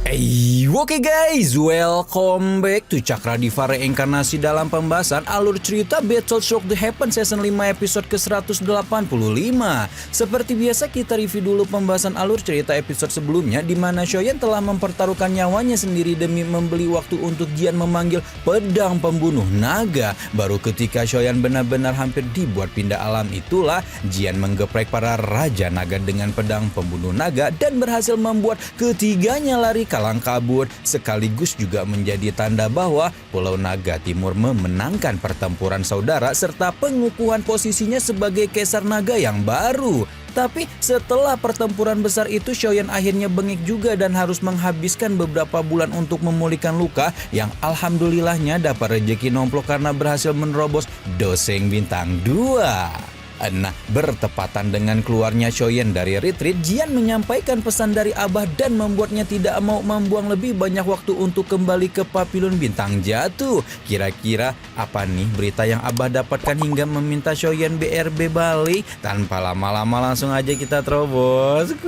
Oke guys, welcome back to Cakradivara Reinkarnasi dalam pembahasan alur cerita Battle Shock The Heaven Season 5 episode ke-185. Seperti biasa kita review dulu pembahasan alur cerita episode sebelumnya di mana Shoyan telah mempertaruhkan nyawanya sendiri demi membeli waktu untuk Jian memanggil pedang pembunuh naga. Baru ketika Shoyan benar-benar hampir dibuat pindah alam itulah Jian menggeprek para raja naga dengan pedang pembunuh naga dan berhasil membuat ketiganya lari kalang kabut, sekaligus juga menjadi tanda bahwa Pulau Naga Timur memenangkan pertempuran saudara serta pengukuhan posisinya sebagai Kaisar Naga yang baru. Tapi setelah pertempuran besar itu Shoyan akhirnya bengek juga dan harus menghabiskan beberapa bulan untuk memulihkan luka yang alhamdulillahnya dapat rezeki nomplok karena berhasil menerobos Doseng Bintang 2. Nah, bertepatan dengan keluarnya Shoyan dari retreat, Jian menyampaikan pesan dari Abah dan membuatnya tidak mau membuang lebih banyak waktu untuk kembali ke Papilun Bintang Jatuh. Kira-kira apa nih berita yang Abah dapatkan hingga meminta Shoyan BRB balik? Tanpa lama-lama langsung aja kita terobos.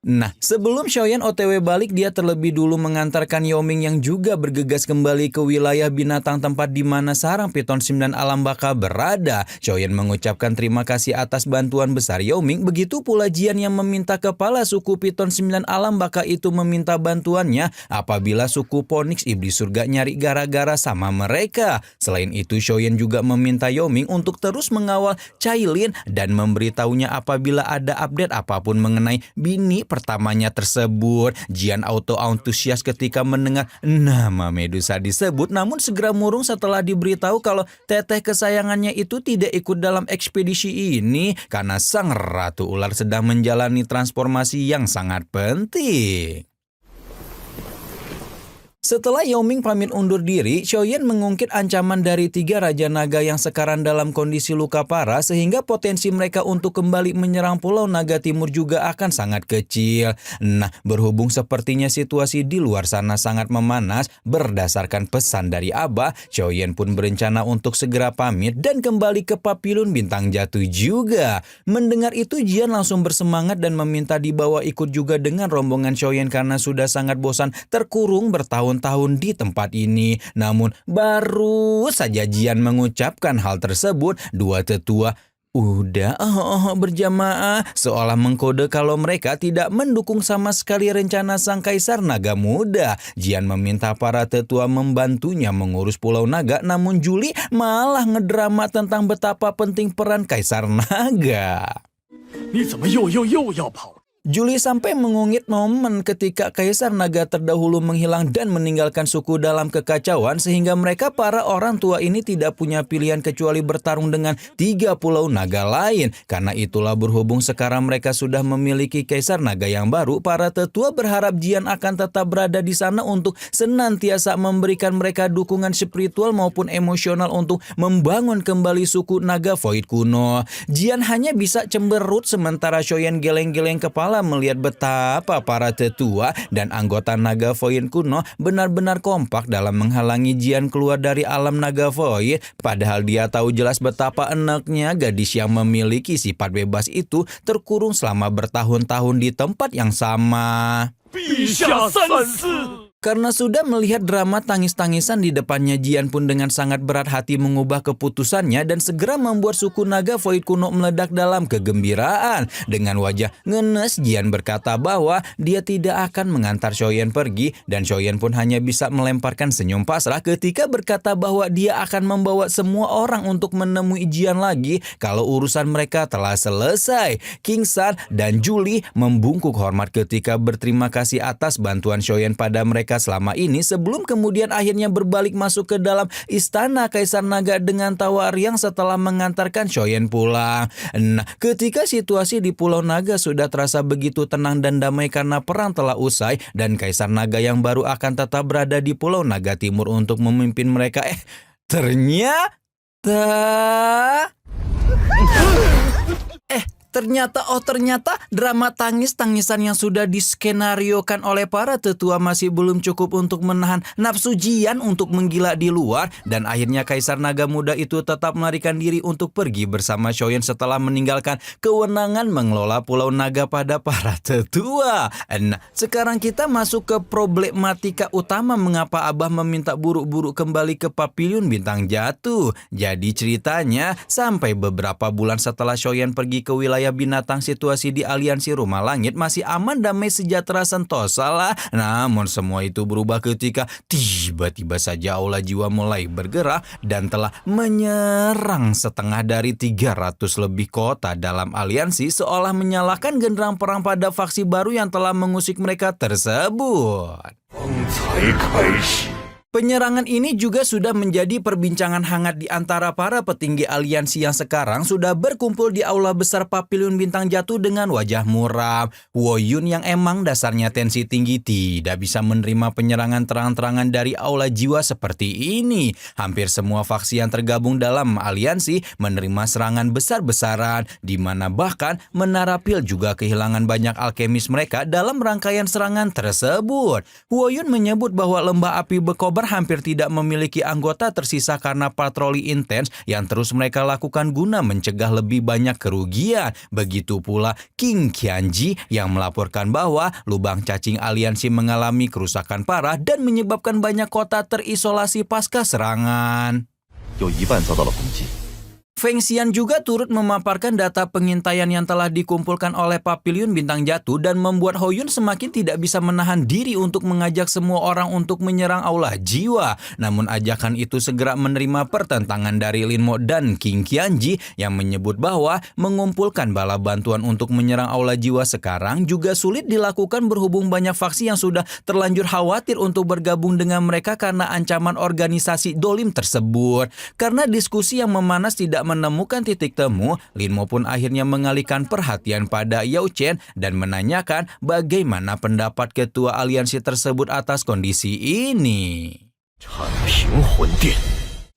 Nah, sebelum Shoyan OTW balik, dia terlebih dulu mengantarkan Yaoming yang juga bergegas kembali ke wilayah binatang tempat di mana sarang Piton 9 alam baka berada. Shoyan mengucapkan terima kasih atas bantuan besar Yaoming, begitu pula Jian yang meminta kepala suku Piton 9 alam baka itu meminta bantuannya apabila suku Phoenix Iblis Surga nyari gara-gara sama mereka. Selain itu, Shoyan juga meminta Yaoming untuk terus mengawal Cailin dan memberitahunya apabila ada update apapun mengenai bini pertamanya tersebut. Jian antusias ketika mendengar nama Medusa disebut, namun segera murung setelah diberitahu kalau teteh kesayangannya itu tidak ikut dalam ekspedisi ini karena sang ratu ular sedang menjalani transformasi yang sangat penting. Setelah Yaoming pamit undur diri, Shoyan mengungkit ancaman dari 3 Raja Naga yang sekarang dalam kondisi luka parah sehingga potensi mereka untuk kembali menyerang Pulau Naga Timur juga akan sangat kecil. Nah, berhubung sepertinya situasi di luar sana sangat memanas, berdasarkan pesan dari Abah, Shoyan pun berencana untuk segera pamit dan kembali ke Papilun Bintang Jatuh juga. Mendengar itu, Jian langsung bersemangat dan meminta dibawa ikut juga dengan rombongan Shoyan karena sudah sangat bosan terkurung bertahun-tahun di tempat ini. Namun baru saja Jian mengucapkan hal tersebut, dua tetua udah berjamaah seolah mengkode kalau mereka tidak mendukung sama sekali rencana sang Kaisar Naga Muda. Jian meminta para tetua membantunya mengurus Pulau Naga, namun Julie malah ngedrama tentang betapa penting peran Kaisar Naga. Julie sampai mengungit momen ketika Kaisar Naga terdahulu menghilang dan meninggalkan suku dalam kekacauan sehingga mereka para orang tua ini tidak punya pilihan kecuali bertarung dengan 3 pulau naga lain. Karena itulah berhubung sekarang mereka sudah memiliki Kaisar Naga yang baru, para tetua berharap Jian akan tetap berada di sana untuk senantiasa memberikan mereka dukungan spiritual maupun emosional untuk membangun kembali suku Naga Void kuno. Jian hanya bisa cemberut sementara Shoyan geleng-geleng kepala melihat betapa para tetua dan anggota Naga Void kuno benar-benar kompak dalam menghalangi Jian keluar dari alam Naga Void. Padahal dia tahu jelas betapa enaknya gadis yang memiliki sifat bebas itu terkurung selama bertahun-tahun di tempat yang sama. Karena sudah melihat drama tangis-tangisan di depannya, Jian pun dengan sangat berat hati mengubah keputusannya dan segera membuat suku Naga Void kuno meledak dalam kegembiraan. Dengan wajah ngenes, Jian berkata bahwa dia tidak akan mengantar Shoyan pergi dan Shoyan pun hanya bisa melemparkan senyum pasrah ketika berkata bahwa dia akan membawa semua orang untuk menemui Jian lagi kalau urusan mereka telah selesai. King San dan Julie membungkuk hormat ketika berterima kasih atas bantuan Shoyan pada mereka selama ini sebelum kemudian akhirnya berbalik masuk ke dalam istana Kaisar Naga dengan tawa riang setelah mengantarkan Shoyan pulang. Nah, ketika situasi di Pulau Naga sudah terasa begitu tenang dan damai karena perang telah usai dan Kaisar Naga yang baru akan tetap berada di Pulau Naga Timur untuk memimpin mereka, ternyata Ternyata drama tangis-tangisan yang sudah diskenariokan oleh para tetua masih belum cukup untuk menahan nafsu Jian untuk menggila di luar, dan akhirnya Kaisar Naga Muda itu tetap melarikan diri untuk pergi bersama Shoyan setelah meninggalkan kewenangan mengelola Pulau Naga pada para tetua. Nah, sekarang kita masuk ke problematika utama mengapa Abah meminta buru-buru kembali ke Papiliun Bintang Jatuh. Jadi ceritanya, sampai beberapa bulan setelah Shoyan pergi ke wilayah binatang, situasi di aliansi Rumah Langit masih aman, damai, sejahtera, sentosa lah. Namun semua itu berubah ketika tiba-tiba saja Aula Jiwa mulai bergerak dan telah menyerang setengah dari 300 lebih kota dalam aliansi, seolah menyalakan genderang perang pada faksi baru yang telah mengusik mereka tersebut. Penyerangan ini juga sudah menjadi perbincangan hangat di antara para petinggi aliansi yang sekarang sudah berkumpul di aula besar Papiliun Bintang Jatuh dengan wajah muram. Woyun yang emang dasarnya tensi tinggi tidak bisa menerima penyerangan terang-terangan dari Aula Jiwa seperti ini. Hampir semua faksi yang tergabung dalam aliansi menerima serangan besar-besaran, di mana bahkan Menara Pil juga kehilangan banyak alkemis mereka dalam rangkaian serangan tersebut. Woyun menyebut bahwa Lembah Api Bekobar hampir tidak memiliki anggota tersisa karena patroli intens yang terus mereka lakukan guna mencegah lebih banyak kerugian. Begitu pula King Qianji yang melaporkan bahwa lubang cacing aliansi mengalami kerusakan parah dan menyebabkan banyak kota terisolasi pasca serangan. Feng Xian juga turut memaparkan data pengintaian yang telah dikumpulkan oleh Papiliun Bintang Jatuh dan membuat Hoyun semakin tidak bisa menahan diri untuk mengajak semua orang untuk menyerang Aula Jiwa. Namun ajakan itu segera menerima pertentangan dari Lin Mo dan King Qianji yang menyebut bahwa mengumpulkan bala bantuan untuk menyerang Aula Jiwa sekarang juga sulit dilakukan berhubung banyak faksi yang sudah terlanjur khawatir untuk bergabung dengan mereka karena ancaman organisasi dolim tersebut. Karena diskusi yang memanas tidak menemukan titik temu, Lin Mo pun akhirnya mengalihkan perhatian pada Yao Chen dan menanyakan bagaimana pendapat ketua aliansi tersebut atas kondisi ini.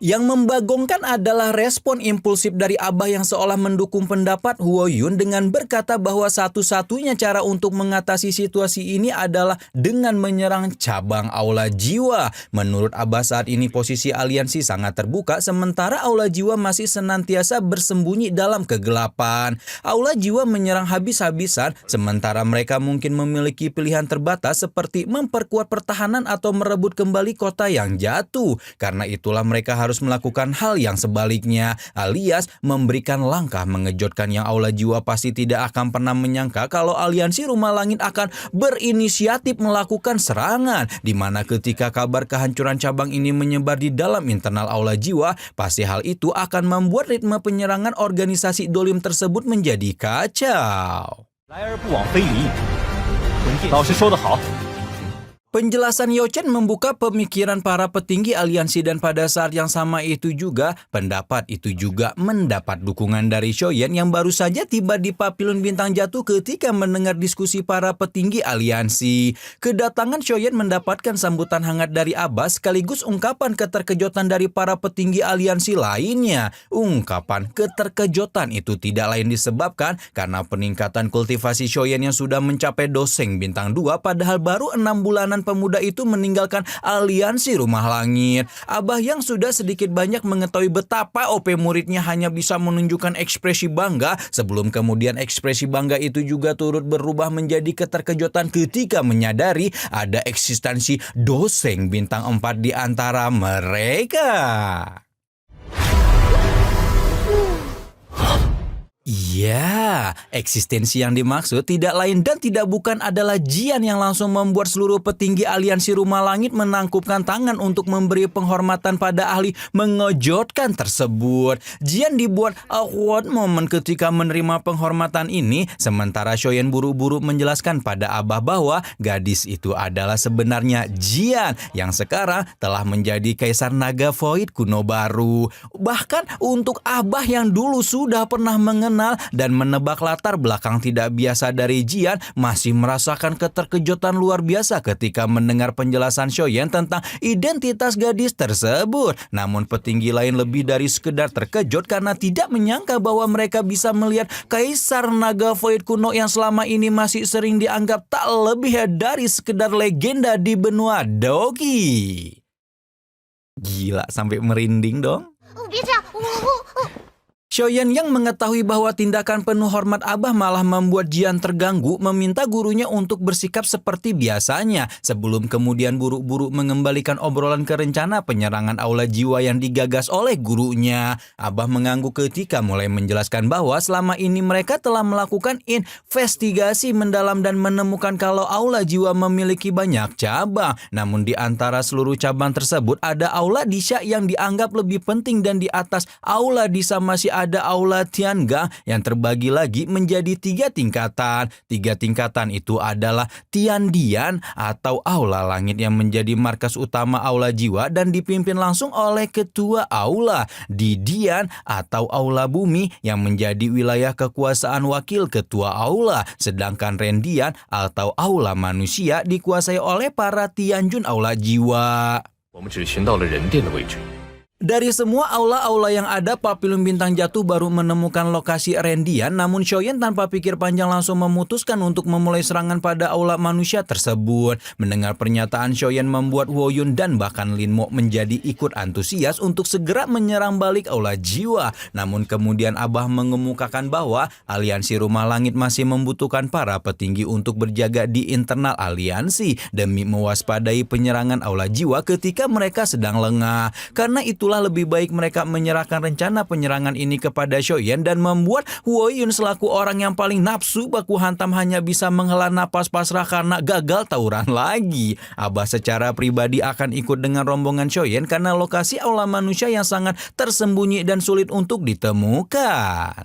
Yang membagongkan adalah respon impulsif dari Abah yang seolah mendukung pendapat Huoyun dengan berkata bahwa satu-satunya cara untuk mengatasi situasi ini adalah dengan menyerang cabang Aula Jiwa. Menurut Abah saat ini posisi aliansi sangat terbuka sementara Aula Jiwa masih senantiasa bersembunyi dalam kegelapan. Aula Jiwa menyerang habis-habisan sementara mereka mungkin memiliki pilihan terbatas seperti memperkuat pertahanan atau merebut kembali kota yang jatuh. Karena itulah mereka harus melakukan hal yang sebaliknya, alias memberikan langkah mengejutkan yang Aula Jiwa pasti tidak akan pernah menyangka kalau aliansi Rumah Langit akan berinisiatif melakukan serangan, di mana ketika kabar kehancuran cabang ini menyebar di dalam internal Aula Jiwa, pasti hal itu akan membuat ritme penyerangan organisasi dolim tersebut menjadi kacau. Penjelasan Yao Chen membuka pemikiran para petinggi aliansi dan pada saat yang sama itu juga, pendapat itu juga mendapat dukungan dari Shoyan yang baru saja tiba di Papiliun Bintang Jatuh ketika mendengar diskusi para petinggi aliansi. Kedatangan Shoyan mendapatkan sambutan hangat dari Abah sekaligus ungkapan keterkejutan dari para petinggi aliansi lainnya. Ungkapan keterkejutan itu tidak lain disebabkan karena peningkatan kultivasi Shoyan yang sudah mencapai doseng bintang 2 padahal baru 6 bulanan pemuda itu meninggalkan aliansi Rumah Langit. Abah yang sudah sedikit banyak mengetahui betapa OP muridnya hanya bisa menunjukkan ekspresi bangga sebelum kemudian ekspresi bangga itu juga turut berubah menjadi keterkejutan ketika menyadari ada eksistensi doseng bintang 4 di antara mereka. Iya, eksistensi yang dimaksud tidak lain dan tidak bukan adalah Jian yang langsung membuat seluruh petinggi aliansi Rumah Langit menangkupkan tangan untuk memberi penghormatan pada ahli mengejutkan tersebut. Jian dibuat awkward moment ketika menerima penghormatan ini, sementara Shoyan buru-buru menjelaskan pada Abah bahwa gadis itu adalah sebenarnya Jian yang sekarang telah menjadi Kaisar Naga Void kuno baru. Bahkan untuk Abah yang dulu sudah pernah mengenal mengenal dan menebak latar belakang tidak biasa dari Jian masih merasakan keterkejutan luar biasa ketika mendengar penjelasan Shoyan tentang identitas gadis tersebut. Namun petinggi lain lebih dari sekedar terkejut karena tidak menyangka bahwa mereka bisa melihat Kaisar Naga Void kuno yang selama ini masih sering dianggap tak lebih dari sekedar legenda di benua Dogi. Gila, sampai merinding dong. Shoyan yang mengetahui bahwa tindakan penuh hormat Abah malah membuat Jian terganggu, meminta gurunya untuk bersikap seperti biasanya sebelum kemudian buru-buru mengembalikan obrolan ke rencana penyerangan aula jiwa yang digagas oleh gurunya. Abah mengangguk ketika mulai menjelaskan bahwa selama ini mereka telah melakukan investigasi mendalam dan menemukan kalau aula jiwa memiliki banyak cabang. Namun di antara seluruh cabang tersebut ada aula Disha yang dianggap lebih penting, dan di atas aula Disha masih ada aula Tiangang yang terbagi lagi menjadi 3 tingkatan. 3 tingkatan itu adalah Tiandian atau aula langit yang menjadi markas utama aula jiwa dan dipimpin langsung oleh ketua aula. Didian atau aula bumi yang menjadi wilayah kekuasaan wakil ketua aula. Sedangkan Rendian atau aula manusia dikuasai oleh para Tianjun aula jiwa. Dari semua aula-aula yang ada, Papillon Bintang Jatuh baru menemukan lokasi Rendian, namun Shoyan tanpa pikir panjang langsung memutuskan untuk memulai serangan pada aula manusia tersebut. Mendengar pernyataan Shoyan membuat Woyun dan bahkan Lin Mo menjadi ikut antusias untuk segera menyerang balik aula jiwa. Namun kemudian Abah mengemukakan bahwa aliansi Rumah Langit masih membutuhkan para petinggi untuk berjaga di internal aliansi demi mewaspadai penyerangan aula jiwa ketika mereka sedang lengah. Karena itulah lebih baik mereka menyerahkan rencana penyerangan ini kepada Shoyan dan membuat Woyun selaku orang yang paling nafsu baku hantam hanya bisa menghela napas pasrah karena gagal tawuran lagi. Abah secara pribadi akan ikut dengan rombongan Shoyan karena lokasi aula manusia yang sangat tersembunyi dan sulit untuk ditemukan.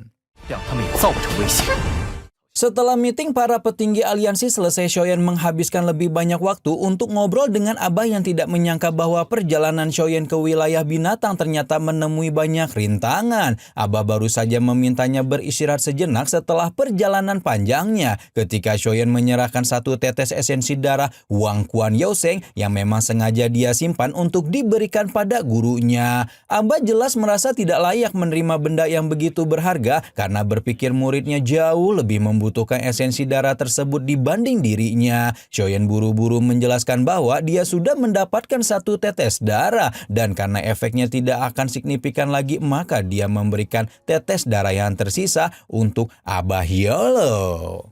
Setelah meeting para petinggi aliansi selesai, Shoyan menghabiskan lebih banyak waktu untuk ngobrol dengan Abah yang tidak menyangka bahwa perjalanan Shoyan ke wilayah binatang ternyata menemui banyak rintangan. Abah baru saja memintanya beristirahat sejenak setelah perjalanan panjangnya ketika Shoyan menyerahkan 1 tetes esensi darah Wang Quan Yaoseng yang memang sengaja dia simpan untuk diberikan pada gurunya. Abah jelas merasa tidak layak menerima benda yang begitu berharga karena berpikir muridnya jauh lebih membutuhkan esensi darah tersebut dibanding dirinya. Shoyan buru-buru menjelaskan bahwa dia sudah mendapatkan 1 tetes darah dan karena efeknya tidak akan signifikan lagi maka dia memberikan tetes darah yang tersisa untuk Abah Hyolo.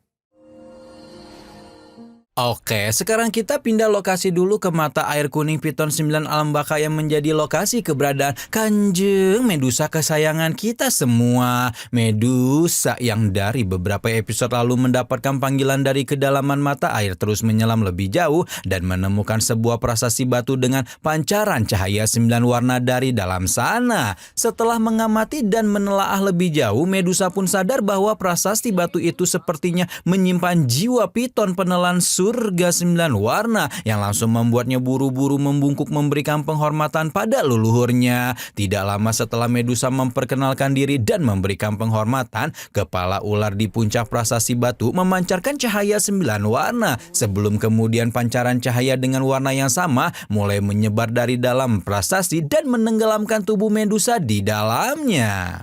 Oke, sekarang kita pindah lokasi dulu ke mata air kuning Piton 9 Alam Baka yang menjadi lokasi keberadaan Kanjeng Medusa kesayangan kita semua. Medusa yang dari beberapa episode lalu mendapatkan panggilan dari kedalaman mata air terus menyelam lebih jauh dan menemukan sebuah prasasti batu dengan pancaran cahaya 9 warna dari dalam sana. Setelah mengamati dan menelaah lebih jauh, Medusa pun sadar bahwa prasasti batu itu sepertinya menyimpan jiwa Piton penelan surga 9 warna yang langsung membuatnya buru-buru membungkuk memberikan penghormatan pada leluhurnya. Tidak lama setelah Medusa memperkenalkan diri dan memberikan penghormatan, kepala ular di puncak prasasti batu memancarkan cahaya 9 warna sebelum kemudian pancaran cahaya dengan warna yang sama mulai menyebar dari dalam prasasti dan menenggelamkan tubuh Medusa di dalamnya.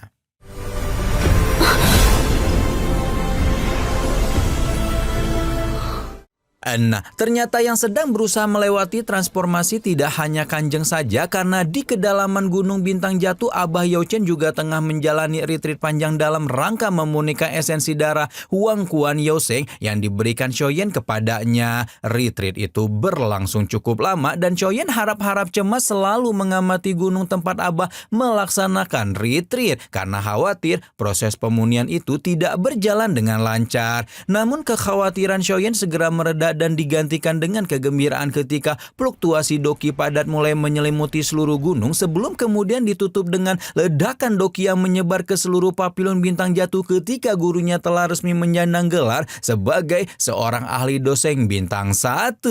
Nah, ternyata yang sedang berusaha melewati transformasi tidak hanya Kanjeng saja, karena di kedalaman Gunung Bintang Jatuh, Abah Youchen juga tengah menjalani retreat panjang dalam rangka memurnikan esensi darah Wang Quan Yaoseng yang diberikan Shoyan kepadanya. Retreat itu berlangsung cukup lama dan Shoyan harap-harap cemas selalu mengamati gunung tempat Abah melaksanakan retreat karena khawatir proses pemunian itu tidak berjalan dengan lancar. Namun kekhawatiran Shoyan segera mereda dan digantikan dengan kegembiraan ketika fluktuasi doki padat mulai menyelimuti seluruh gunung sebelum kemudian ditutup dengan ledakan doki yang menyebar ke seluruh Papillon Bintang Jatuh ketika gurunya telah resmi menyandang gelar sebagai seorang ahli doseng bintang 1.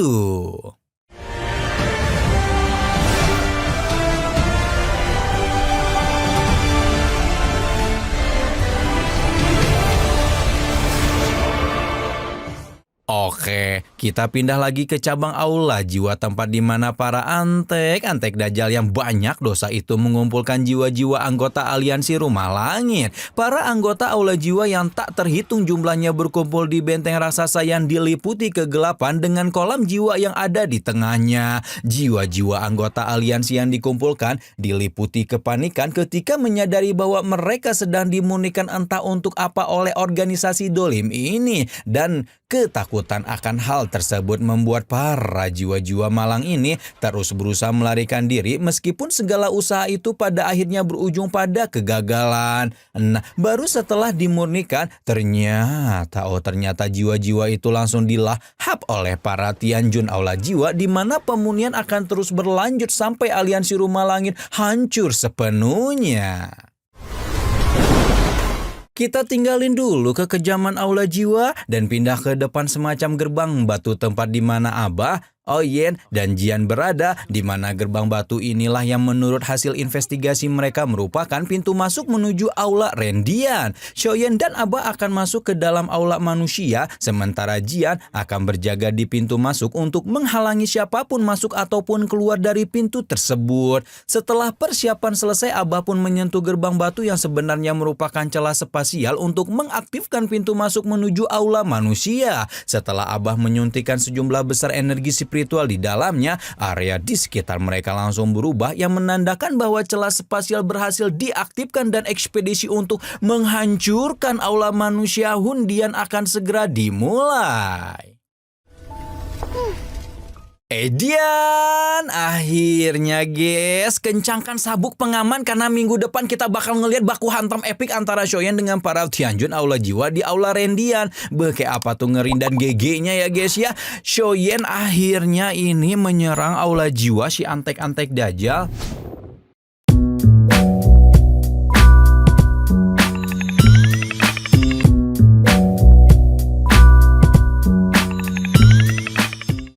Oke, kita pindah lagi ke cabang aula jiwa, tempat di mana para antek Dajjal yang banyak dosa itu mengumpulkan jiwa-jiwa anggota aliansi Rumah Langit. Para anggota aula jiwa yang tak terhitung jumlahnya berkumpul di benteng raksasa yang diliputi kegelapan dengan kolam jiwa yang ada di tengahnya. Jiwa-jiwa anggota aliansi yang dikumpulkan diliputi kepanikan ketika menyadari bahwa mereka sedang dimurnikan entah untuk apa oleh organisasi dolim ini, dan ketakutan akan hal tersebut membuat para jiwa-jiwa malang ini terus berusaha melarikan diri meskipun segala usaha itu pada akhirnya berujung pada kegagalan. Nah, baru setelah dimurnikan ternyata jiwa-jiwa itu langsung dilahap oleh para Tianjun aula jiwa, di mana pemurnian akan terus berlanjut sampai aliansi Rumah Langit hancur sepenuhnya. Kita tinggalin dulu kekejaman aula jiwa dan pindah ke depan semacam gerbang batu tempat di mana Abah, Oyen, dan Jian berada, di mana gerbang batu inilah yang menurut hasil investigasi mereka merupakan pintu masuk menuju aula Rendian. Shoyen dan Abah akan masuk ke dalam aula manusia, sementara Jian akan berjaga di pintu masuk untuk menghalangi siapapun masuk ataupun keluar dari pintu tersebut. Setelah persiapan selesai, Abah pun menyentuh gerbang batu yang sebenarnya merupakan celah spasial untuk mengaktifkan pintu masuk menuju aula manusia. Setelah Abah menyuntikkan sejumlah besar energi spiritual di dalamnya, area di sekitar mereka langsung berubah yang menandakan bahwa celah spasial berhasil diaktifkan dan ekspedisi untuk menghancurkan aula manusia Hundian akan segera dimulai. Edian, akhirnya guys, kencangkan sabuk pengaman karena minggu depan kita bakal ngelihat baku hantam epik antara Shoyen dengan para Tianjun aula jiwa di aula Rendian. Kayak apa tuh ngeri dan GG-nya ya guys ya. Shoyen akhirnya ini menyerang aula jiwa si antek-antek Dajjal.